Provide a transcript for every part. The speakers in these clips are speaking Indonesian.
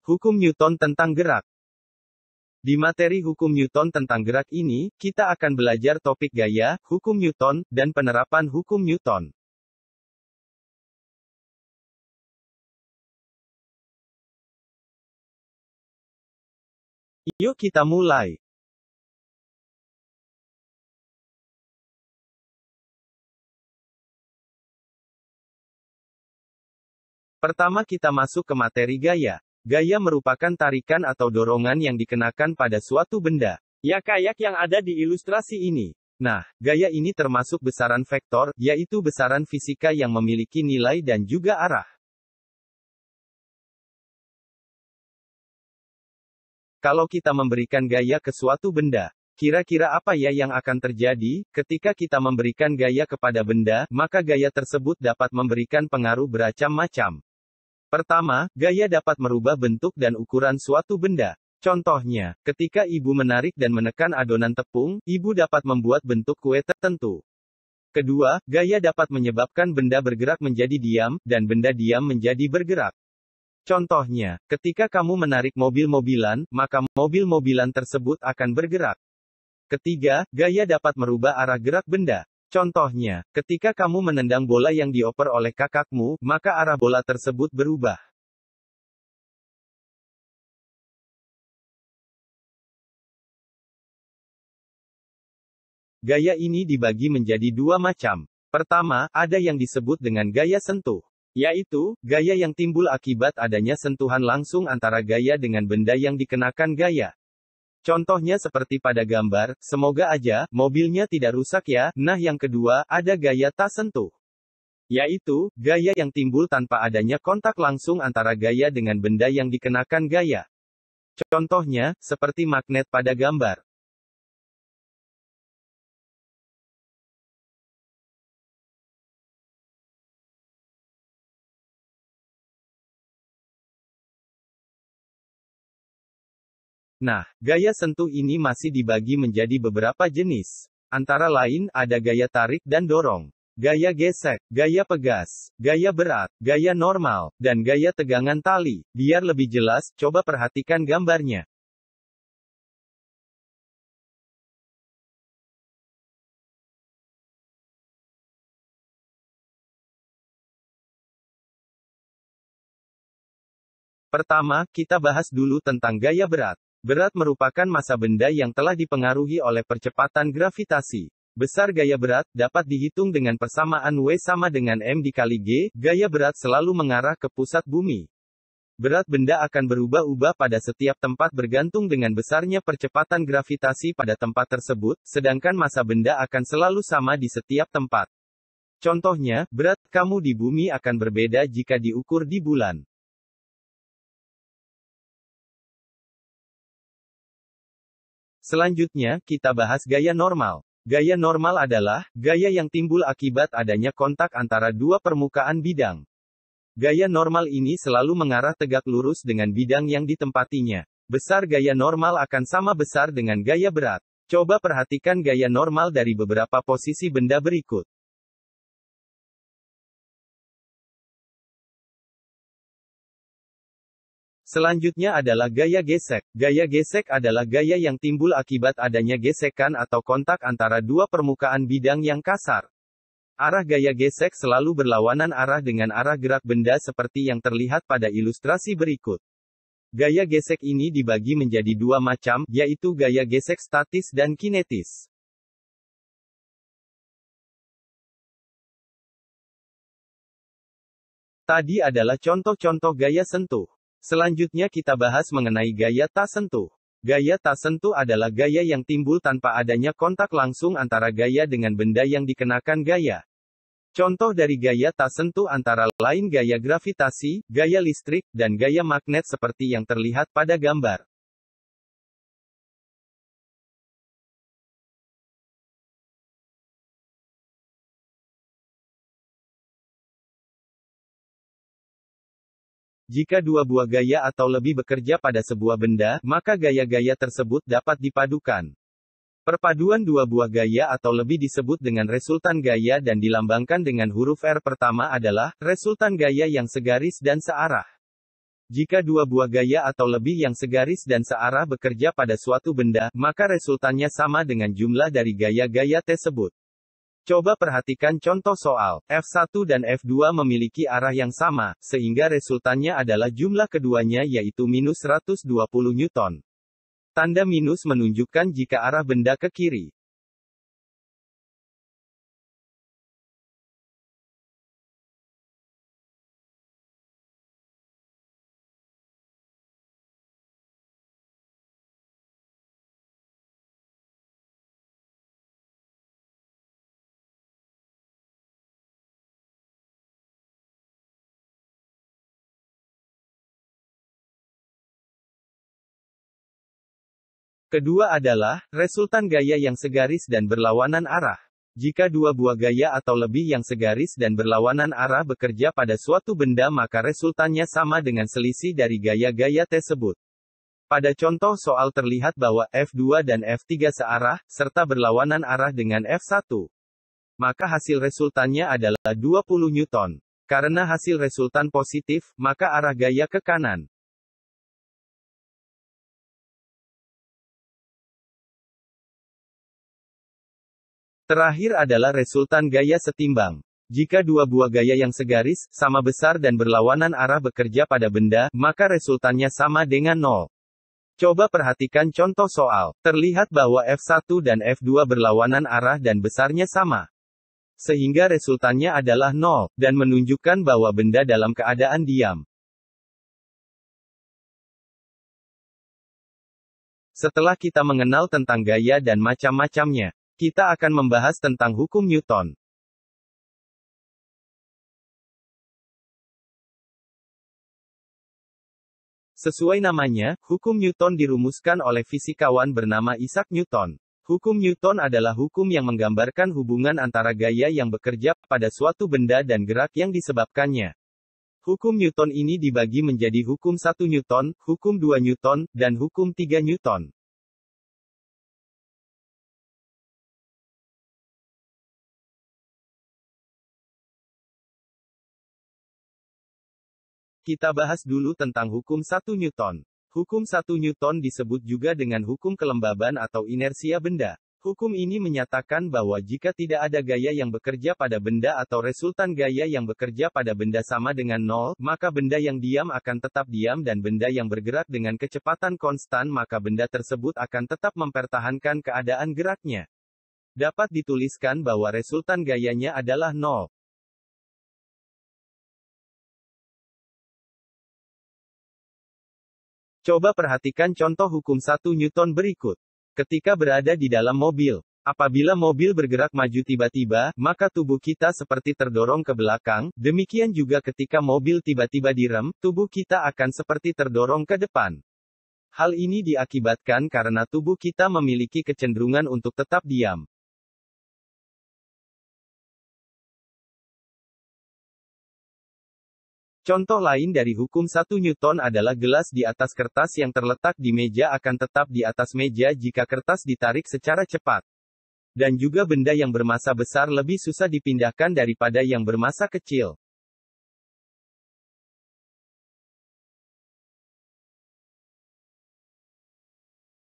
Hukum Newton tentang gerak. Di materi hukum Newton tentang gerak ini, kita akan belajar topik gaya, hukum Newton, dan penerapan hukum Newton. Yuk kita mulai. Pertama kita masuk ke materi gaya. Gaya merupakan tarikan atau dorongan yang dikenakan pada suatu benda. Ya kayak yang ada di ilustrasi ini. Nah, gaya ini termasuk besaran vektor, yaitu besaran fisika yang memiliki nilai dan juga arah. Kalau kita memberikan gaya ke suatu benda, kira-kira apa ya yang akan terjadi? Ketika kita memberikan gaya kepada benda, maka gaya tersebut dapat memberikan pengaruh bermacam-macam. Pertama, gaya dapat merubah bentuk dan ukuran suatu benda. Contohnya, ketika ibu menarik dan menekan adonan tepung, ibu dapat membuat bentuk kue tertentu. Kedua, gaya dapat menyebabkan benda bergerak menjadi diam, dan benda diam menjadi bergerak. Contohnya, ketika kamu menarik mobil-mobilan, maka mobil-mobilan tersebut akan bergerak. Ketiga, gaya dapat merubah arah gerak benda. Contohnya, ketika kamu menendang bola yang dioper oleh kakakmu, maka arah bola tersebut berubah. Gaya ini dibagi menjadi dua macam. Pertama, ada yang disebut dengan gaya sentuh, yaitu gaya yang timbul akibat adanya sentuhan langsung antara gaya dengan benda yang dikenakan gaya. Contohnya seperti pada gambar, semoga aja, mobilnya tidak rusak ya. Nah yang kedua, ada gaya tak sentuh. Yaitu, gaya yang timbul tanpa adanya kontak langsung antara gaya dengan benda yang dikenakan gaya. Contohnya, seperti magnet pada gambar. Nah, gaya sentuh ini masih dibagi menjadi beberapa jenis. Antara lain, ada gaya tarik dan dorong, gaya gesek, gaya pegas, gaya berat, gaya normal, dan gaya tegangan tali. Biar lebih jelas, coba perhatikan gambarnya. Pertama, kita bahas dulu tentang gaya berat. Berat merupakan massa benda yang telah dipengaruhi oleh percepatan gravitasi. Besar gaya berat dapat dihitung dengan persamaan W sama dengan M dikali G. Gaya berat selalu mengarah ke pusat bumi. Berat benda akan berubah-ubah pada setiap tempat bergantung dengan besarnya percepatan gravitasi pada tempat tersebut, sedangkan massa benda akan selalu sama di setiap tempat. Contohnya, berat kamu di bumi akan berbeda jika diukur di bulan. Selanjutnya, kita bahas gaya normal. Gaya normal adalah gaya yang timbul akibat adanya kontak antara dua permukaan bidang. Gaya normal ini selalu mengarah tegak lurus dengan bidang yang ditempatinya. Besar gaya normal akan sama besar dengan gaya berat. Coba perhatikan gaya normal dari beberapa posisi benda berikut. Selanjutnya adalah gaya gesek. Gaya gesek adalah gaya yang timbul akibat adanya gesekan atau kontak antara dua permukaan bidang yang kasar. Arah gaya gesek selalu berlawanan arah dengan arah gerak benda seperti yang terlihat pada ilustrasi berikut. Gaya gesek ini dibagi menjadi dua macam, yaitu gaya gesek statis dan kinetis. Tadi adalah contoh-contoh gaya sentuh. Selanjutnya kita bahas mengenai gaya tak sentuh. Gaya tak sentuh adalah gaya yang timbul tanpa adanya kontak langsung antara gaya dengan benda yang dikenakan gaya. Contoh dari gaya tak sentuh antara lain gaya gravitasi, gaya listrik, dan gaya magnet seperti yang terlihat pada gambar. Jika dua buah gaya atau lebih bekerja pada sebuah benda, maka gaya-gaya tersebut dapat dipadukan. Perpaduan dua buah gaya atau lebih disebut dengan resultan gaya dan dilambangkan dengan huruf R. Pertama adalah resultan gaya yang segaris dan searah. Jika dua buah gaya atau lebih yang segaris dan searah bekerja pada suatu benda, maka resultannya sama dengan jumlah dari gaya-gaya tersebut. Coba perhatikan contoh soal. F1 dan F2 memiliki arah yang sama, sehingga resultannya adalah jumlah keduanya yaitu minus 120 Newton. Tanda minus menunjukkan jika arah benda ke kiri. Kedua adalah, resultan gaya yang segaris dan berlawanan arah. Jika dua buah gaya atau lebih yang segaris dan berlawanan arah bekerja pada suatu benda maka resultannya sama dengan selisih dari gaya-gaya tersebut. Pada contoh soal terlihat bahwa F2 dan F3 searah, serta berlawanan arah dengan F1. Maka hasil resultannya adalah 20 Newton. Karena hasil resultan positif, maka arah gaya ke kanan. Terakhir adalah resultan gaya setimbang. Jika dua buah gaya yang segaris, sama besar dan berlawanan arah bekerja pada benda, maka resultannya sama dengan 0. Coba perhatikan contoh soal. Terlihat bahwa F1 dan F2 berlawanan arah dan besarnya sama. Sehingga resultannya adalah 0, dan menunjukkan bahwa benda dalam keadaan diam. Setelah kita mengenal tentang gaya dan macam-macamnya, kita akan membahas tentang hukum Newton. Sesuai namanya, hukum Newton dirumuskan oleh fisikawan bernama Isaac Newton. Hukum Newton adalah hukum yang menggambarkan hubungan antara gaya yang bekerja pada suatu benda dan gerak yang disebabkannya. Hukum Newton ini dibagi menjadi hukum 1 Newton, hukum 2 Newton, dan hukum 3 Newton. Kita bahas dulu tentang hukum 1 Newton. Hukum 1 Newton disebut juga dengan hukum kelembaban atau inersia benda. Hukum ini menyatakan bahwa jika tidak ada gaya yang bekerja pada benda atau resultan gaya yang bekerja pada benda sama dengan 0, maka benda yang diam akan tetap diam dan benda yang bergerak dengan kecepatan konstan maka benda tersebut akan tetap mempertahankan keadaan geraknya. Dapat dituliskan bahwa resultan gayanya adalah 0. Coba perhatikan contoh hukum 1 Newton berikut. Ketika berada di dalam mobil, apabila mobil bergerak maju tiba-tiba, maka tubuh kita seperti terdorong ke belakang, demikian juga ketika mobil tiba-tiba direm, tubuh kita akan seperti terdorong ke depan. Hal ini diakibatkan karena tubuh kita memiliki kecenderungan untuk tetap diam. Contoh lain dari hukum 1 Newton adalah gelas di atas kertas yang terletak di meja akan tetap di atas meja jika kertas ditarik secara cepat. Dan juga benda yang bermassa besar lebih susah dipindahkan daripada yang bermassa kecil.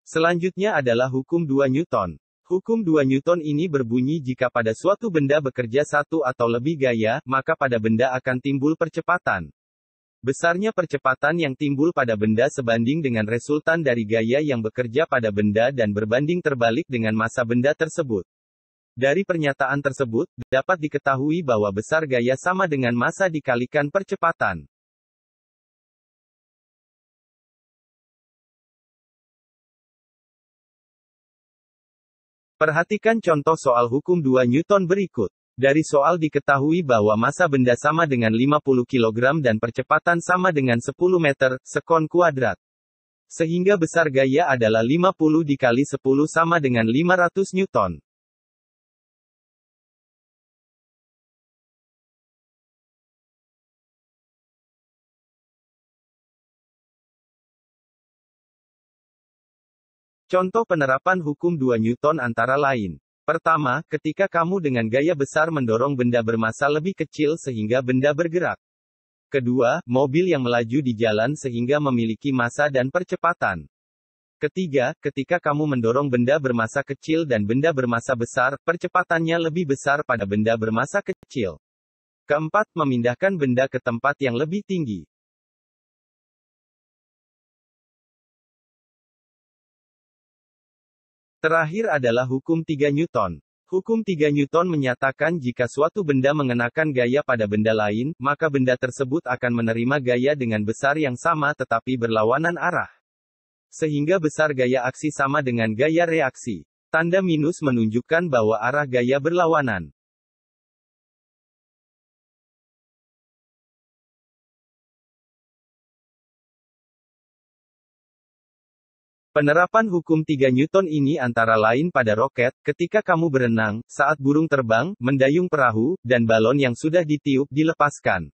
Selanjutnya adalah hukum 2 Newton. Hukum 2 Newton ini berbunyi jika pada suatu benda bekerja satu atau lebih gaya, maka pada benda akan timbul percepatan. Besarnya percepatan yang timbul pada benda sebanding dengan resultan dari gaya yang bekerja pada benda dan berbanding terbalik dengan massa benda tersebut. Dari pernyataan tersebut, dapat diketahui bahwa besar gaya sama dengan massa dikalikan percepatan. Perhatikan contoh soal hukum 2 Newton berikut. Dari soal diketahui bahwa massa benda sama dengan 50 kg dan percepatan sama dengan 10 meter, sekon kuadrat. Sehingga besar gaya adalah 50 dikali 10 sama dengan 500 Newton. Contoh penerapan hukum 2 Newton antara lain. Pertama, ketika kamu dengan gaya besar mendorong benda bermassa lebih kecil sehingga benda bergerak. Kedua, mobil yang melaju di jalan sehingga memiliki massa dan percepatan. Ketiga, ketika kamu mendorong benda bermassa kecil dan benda bermassa besar, percepatannya lebih besar pada benda bermassa kecil. Keempat, memindahkan benda ke tempat yang lebih tinggi. Terakhir adalah hukum 3 Newton. Hukum 3 Newton menyatakan jika suatu benda mengenakan gaya pada benda lain, maka benda tersebut akan menerima gaya dengan besar yang sama tetapi berlawanan arah. Sehingga besar gaya aksi sama dengan gaya reaksi. Tanda minus menunjukkan bahwa arah gaya berlawanan. Penerapan hukum 3 Newton ini antara lain pada roket, ketika kamu berenang, saat burung terbang, mendayung perahu, dan balon yang sudah ditiup dilepaskan.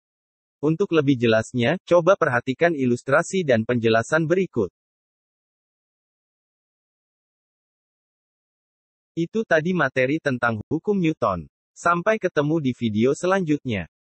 Untuk lebih jelasnya, coba perhatikan ilustrasi dan penjelasan berikut. Itu tadi materi tentang hukum Newton. Sampai ketemu di video selanjutnya.